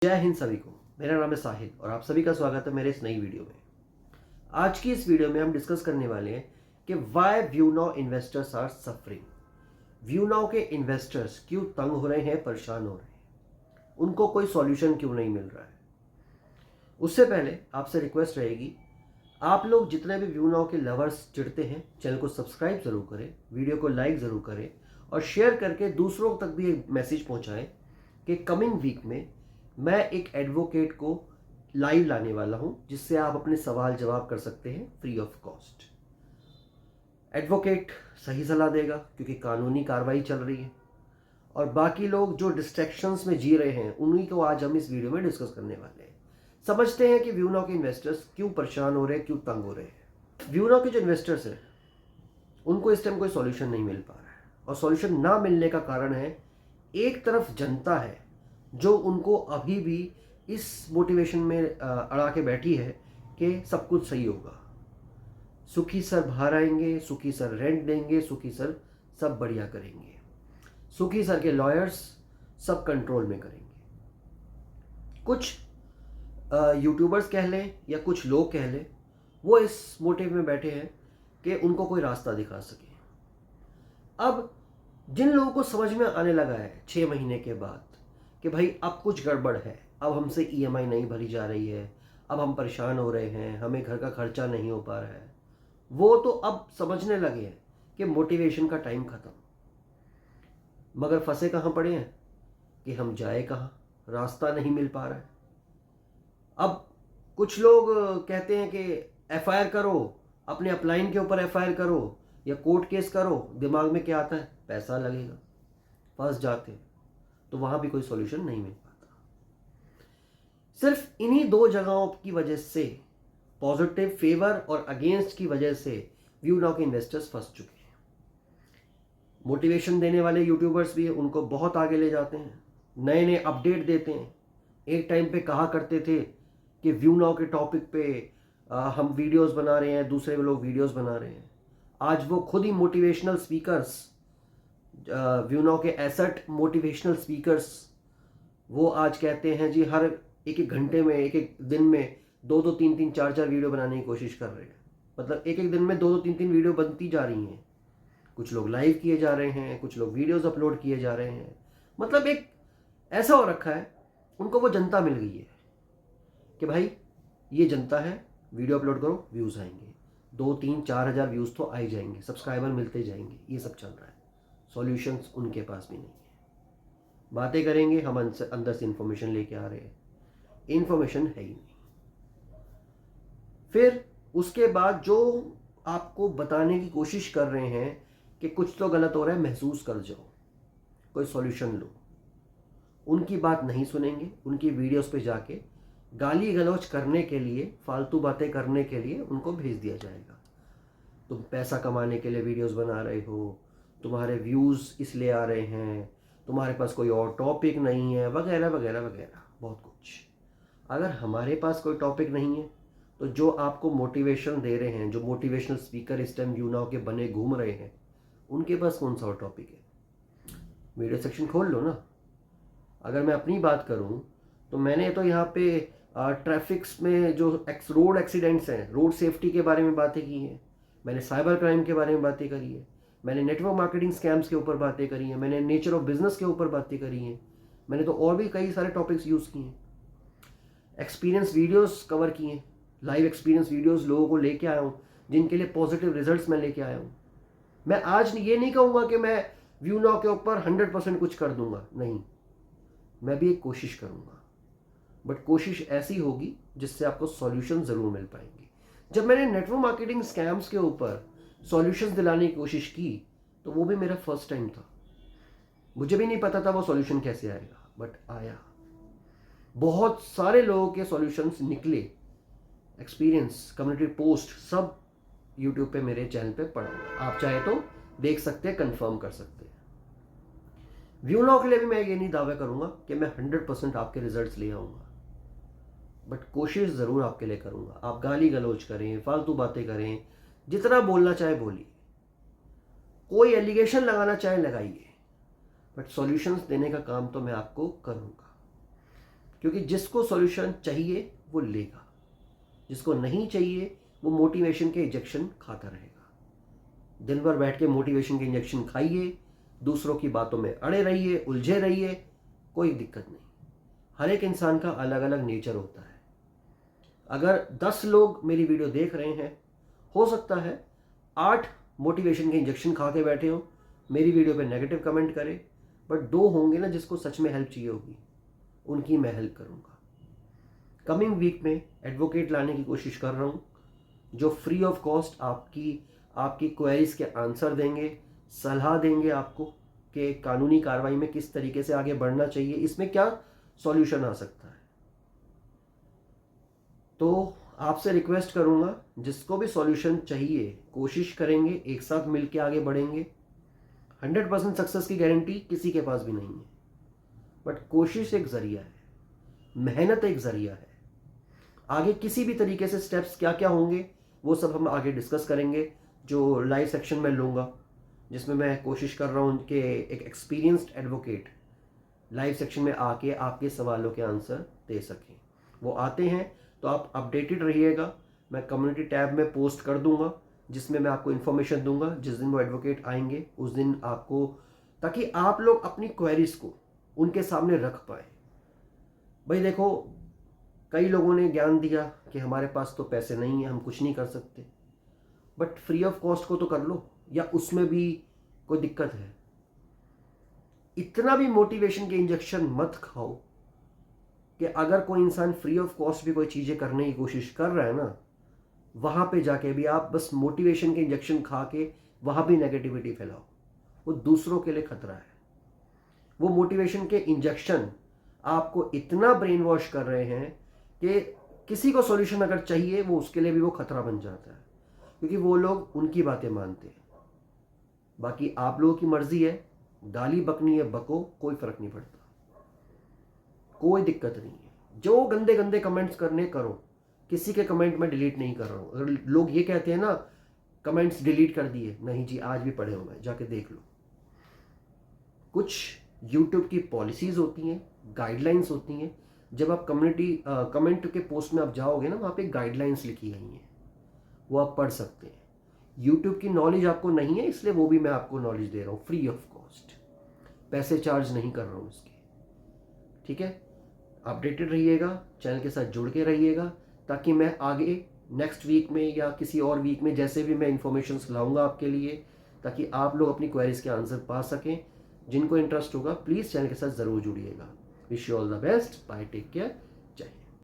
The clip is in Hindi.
जय हिंद सभी को। मेरा नाम है साहिद और आप सभी का स्वागत है मेरे इस नई वीडियो में। आज की इस वीडियो में हम डिस्कस करने वाले हैं कि why View Now investors are suffering. View Now के इन्वेस्टर्स क्यों तंग हो रहे हैं, परेशान हो रहे हैं, उनको कोई सॉल्यूशन क्यों नहीं मिल रहा है। उससे पहले आपसे रिक्वेस्ट रहेगी, आप लोग जितने भी व्यू नाउ के लवर्स जुड़ते हैं चैनल को सब्सक्राइब जरूर करें, वीडियो को लाइक ज़रूर करें और शेयर करके दूसरों तक भी एक मैसेज पहुंचाएं कि कमिंग वीक में मैं एक एडवोकेट को लाइव लाने वाला हूं जिससे आप अपने सवाल जवाब कर सकते हैं फ्री ऑफ कॉस्ट। एडवोकेट सही सलाह देगा क्योंकि कानूनी कार्रवाई चल रही है और बाकी लोग जो डिस्ट्रैक्शंस में जी रहे हैं उन्हीं को आज हम इस वीडियो में डिस्कस करने वाले हैं। समझते हैं कि व्यू नाउ के इन्वेस्टर्स क्यों परेशान हो रहे हैं, क्यों तंग हो रहे हैं। व्यू नाउ के जो इन्वेस्टर्स हैं उनको इस टाइम कोई सॉल्यूशन नहीं मिल पा रहा है और सॉल्यूशन ना मिलने का कारण है, एक तरफ जनता है जो उनको अभी भी इस मोटिवेशन में अड़ा के बैठी है कि सब कुछ सही होगा, सुखी सर बाहर आएंगे, सुखी सर रेंट देंगे, सुखी सर सब बढ़िया करेंगे, सुखी सर के लॉयर्स सब कंट्रोल में करेंगे। कुछ यूट्यूबर्स कह लें या कुछ लोग कह लें, वो इस मोटिव में बैठे हैं कि उनको कोई रास्ता दिखा सके। अब जिन लोगों को समझ में आने लगा है 6 महीने के बाद कि भाई अब कुछ गड़बड़ है, अब हमसे ईएमआई नहीं भरी जा रही है, अब हम परेशान हो रहे हैं, हमें घर का खर्चा नहीं हो पा रहा है, वो तो अब समझने लगे हैं कि मोटिवेशन का टाइम खत्म। मगर फंसे कहाँ पड़े हैं कि हम जाए कहाँ, रास्ता नहीं मिल पा रहा है। अब कुछ लोग कहते हैं कि एफआईआर करो, अपने अपलाइन के ऊपर एफआईआर करो या कोर्ट केस करो। दिमाग में क्या आता है, पैसा लगेगा, फंस जाते हैं। तो वहां भी कोई सॉल्यूशन नहीं मिल पाता। सिर्फ इन्हीं दो जगहों की वजह से, पॉजिटिव फेवर और अगेंस्ट की वजह से व्यू नाउ के इन्वेस्टर्स फंस चुके हैं। मोटिवेशन देने वाले यूट्यूबर्स भी उनको बहुत आगे ले जाते हैं, नए नए अपडेट देते हैं। एक टाइम पे कहा करते थे कि व्यू नाउ के टॉपिक पे हम वीडियोस बना रहे हैं, दूसरे लोग वीडियोस बना रहे हैं। आज वो खुद ही मोटिवेशनल स्पीकर्स, व्यू नाउ के एसेट मोटिवेशनल स्पीकर्स, वो आज कहते हैं जी हर एक एक घंटे में, एक एक दिन में 2-2, 3-3, 4-4 वीडियो बनाने की कोशिश कर रहे हैं। मतलब एक एक दिन में 2-2, 3-3 वीडियो बनती जा रही हैं। कुछ लोग लाइव किए जा रहे हैं, कुछ लोग वीडियोस अपलोड किए जा रहे हैं। मतलब एक ऐसा हो रखा है, उनको वो जनता मिल गई है कि भाई ये जनता है, वीडियो अपलोड करो, व्यूज़ आएंगे, 2-3-4 हज़ार व्यूज़ तो आ ही जाएंगे, सब्सक्राइबर मिलते जाएंगे। ये सब चल रहा है। सॉल्यूशंस उनके पास भी नहीं है। बातें करेंगे, हम अंदर से इंफॉर्मेशन लेके आ रहे हैं, इंफॉर्मेशन है ही नहीं। फिर उसके बाद जो आपको बताने की कोशिश कर रहे हैं कि कुछ तो गलत हो रहा है, महसूस कर जाओ, कोई सॉल्यूशन लो, उनकी बात नहीं सुनेंगे। उनकी वीडियोस पे जाके गाली गलौज करने के लिए, फालतू बातें करने के लिए उनको भेज दिया जाएगा। तुम पैसा कमाने के लिए वीडियोस बना रहे हो, तुम्हारे व्यूज़ इसलिए आ रहे हैं, तुम्हारे पास कोई और टॉपिक नहीं है, वगैरह वगैरह वगैरह बहुत कुछ। अगर हमारे पास कोई टॉपिक नहीं है तो जो आपको मोटिवेशन दे रहे हैं, जो मोटिवेशनल स्पीकर इस टाइम व्यू नाउ के बने घूम रहे हैं, उनके पास कौन सा और टॉपिक है। वीडियो सेक्शन खोल लो ना। अगर मैं अपनी बात करूं तो मैंने तो यहाँ पे ट्रैफिक्स में जो रोड एक्सीडेंट्स हैं, रोड सेफ्टी के बारे में बातें की हैं, मैंने साइबर क्राइम के बारे में बातें करी है, मैंने नेटवर्क मार्केटिंग स्कैम्स के ऊपर बातें करी हैं, मैंने नेचर ऑफ बिजनेस के ऊपर बातें करी हैं, मैंने तो और भी कई सारे टॉपिक्स यूज़ किए हैं। एक्सपीरियंस वीडियोस कवर किए हैं, लाइव एक्सपीरियंस वीडियोस लोगों को लेके आया हूँ, जिनके लिए पॉजिटिव रिजल्ट्स मैं लेके आया हूँ। मैं आज ये नहीं कहूँगा कि मैं व्यू नाउ के ऊपर 100% कुछ कर दूंगा, नहीं, मैं भी एक कोशिश करूँगा, बट कोशिश ऐसी होगी जिससे आपको सॉल्यूशन ज़रूर मिल पाएंगे। जब मैंने नेटवर्क मार्केटिंग स्कैम्स के ऊपर सॉल्यूशंस दिलाने की कोशिश की तो वो भी मेरा फर्स्ट टाइम था। मुझे भी नहीं पता था वो सॉल्यूशन कैसे आएगा, बट आया। बहुत सारे लोगों के सॉल्यूशंस निकले, एक्सपीरियंस, कम्युनिटी पोस्ट सब यूट्यूब पे मेरे चैनल पे पड़ा हुआ, आप चाहे तो देख सकते हैं, कंफर्म कर सकते हैं। व्यू नाउ के लिए भी मैं ये नहीं दावा करूंगा कि मैं 100% आपके रिजल्ट्स ले आऊंगा, बट कोशिश ज़रूर आपके लिए करूंगा। आप गाली गलौज करें, फालतू बातें करें, जितना बोलना चाहे बोलिए, कोई एलिगेशन लगाना चाहे लगाइए, बट सॉल्यूशंस देने का काम तो मैं आपको करूंगा। क्योंकि जिसको सॉल्यूशन चाहिए वो लेगा, जिसको नहीं चाहिए वो मोटिवेशन के इंजेक्शन खाता रहेगा। दिन भर बैठ के मोटिवेशन के इंजेक्शन खाइए, दूसरों की बातों में अड़े रहिए, उलझे रहिए, कोई दिक्कत नहीं। हर एक इंसान का अलग अलग नेचर होता है। अगर 10 लोग मेरी वीडियो देख रहे हैं, हो सकता है 8 मोटिवेशन के इंजेक्शन खा के बैठे हो, मेरी वीडियो पे नेगेटिव कमेंट करें, बट 2 होंगे ना जिसको सच में हेल्प चाहिए होगी, उनकी मैं हेल्प करूँगा। कमिंग वीक में एडवोकेट लाने की कोशिश कर रहा हूँ जो फ्री ऑफ कॉस्ट आपकी क्वेरीज के आंसर देंगे, सलाह देंगे आपको कि कानूनी कार्रवाई में किस तरीके से आगे बढ़ना चाहिए, इसमें क्या सॉल्यूशन आ सकता है। तो आपसे रिक्वेस्ट करूंगा, जिसको भी सॉल्यूशन चाहिए कोशिश करेंगे, एक साथ मिलके आगे बढ़ेंगे। 100% सक्सेस की गारंटी किसी के पास भी नहीं है, बट कोशिश एक जरिया है, मेहनत एक जरिया है। आगे किसी भी तरीके से स्टेप्स क्या क्या होंगे वो सब हम आगे डिस्कस करेंगे, जो लाइव सेक्शन में लूँगा, जिसमें मैं कोशिश कर रहा हूँ कि एक एक्सपीरियंस्ड एडवोकेट लाइव सेक्शन में आके आपके सवालों के आंसर दे सकें। वो आते हैं तो आप अपडेटेड रहिएगा। मैं कम्युनिटी टैब में पोस्ट कर दूंगा जिसमें मैं आपको इन्फॉर्मेशन दूंगा जिस दिन वो एडवोकेट आएंगे उस दिन आपको, ताकि आप लोग अपनी क्वेरीज को उनके सामने रख पाए। भाई देखो, कई लोगों ने ज्ञान दिया कि हमारे पास तो पैसे नहीं है, हम कुछ नहीं कर सकते, बट फ्री ऑफ कॉस्ट को तो कर लो, या उसमें भी कोई दिक्कत है। इतना भी मोटिवेशन के इंजेक्शन मत खाओ कि अगर कोई इंसान फ्री ऑफ कॉस्ट भी कोई चीज़ें करने की कोशिश कर रहा है ना, वहाँ पे जाके भी आप बस मोटिवेशन के इंजेक्शन खा के वहाँ भी नेगेटिविटी फैलाओ, वो दूसरों के लिए खतरा है। वो मोटिवेशन के इंजेक्शन आपको इतना ब्रेन वॉश कर रहे हैं कि किसी को सॉल्यूशन अगर चाहिए वो उसके लिए भी वो खतरा बन जाता है, क्योंकि वो लोग उनकी बातें मानते हैं। बाकी आप लोगों की मर्जी है, गाली बकनी है बको, कोई फर्क नहीं पड़ता, कोई दिक्कत नहीं है। जो गंदे गंदे कमेंट्स करने करो, किसी के कमेंट में डिलीट नहीं कर रहा हूँ। अगर लोग ये कहते हैं ना कमेंट्स डिलीट कर दिए, नहीं जी, आज भी पढ़े होंगे, जाके देख लो। कुछ यूट्यूब की पॉलिसीज होती हैं, गाइडलाइंस होती हैं। जब आप कमेंट के पोस्ट में आप जाओगे ना, वहाँ पे गाइडलाइंस लिखी गई हैं, वो आप पढ़ सकते हैं। यूट्यूब की नॉलेज आपको नहीं है, इसलिए वो भी मैं आपको नॉलेज दे रहा हूँ फ्री ऑफ कॉस्ट, पैसे चार्ज नहीं कर रहा हूँ इसके। ठीक है, अपडेटेड रहिएगा, चैनल के साथ जुड़ के रहिएगा, ताकि मैं आगे नेक्स्ट वीक में या किसी और वीक में जैसे भी मैं इंफॉर्मेशन लाऊंगा आपके लिए, ताकि आप लोग अपनी क्वेरीज के आंसर पा सकें। जिनको इंटरेस्ट होगा प्लीज़ चैनल के साथ ज़रूर जुड़िएगा। Wish you all the best, bye, take care.